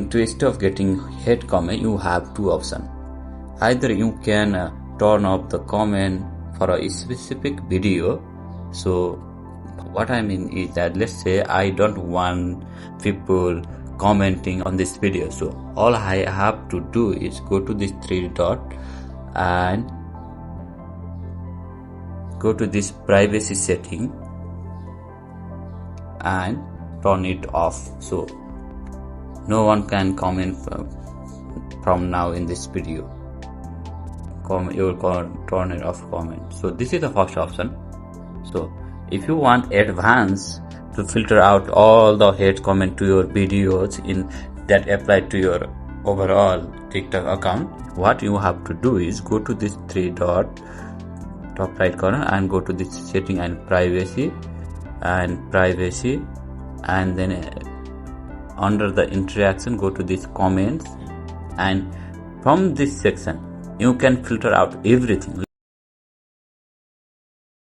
twist of getting hate comment, you have two options. Either you can turn off the comment for a specific video. So what I mean is that, let's say I don't want people commenting on this video, so all I have to do is go to this three dot and go to this privacy setting and turn it off, so no one can comment from now in this video. You will turn it off comment. So this is the first option. So if you want advanced to filter out all the hate comment to your videos in that apply to your overall TikTok account, what you have to do is go to this three dot top right corner and go to this setting and privacy, and then under the interaction go to this comments, and from this section you can filter out everything.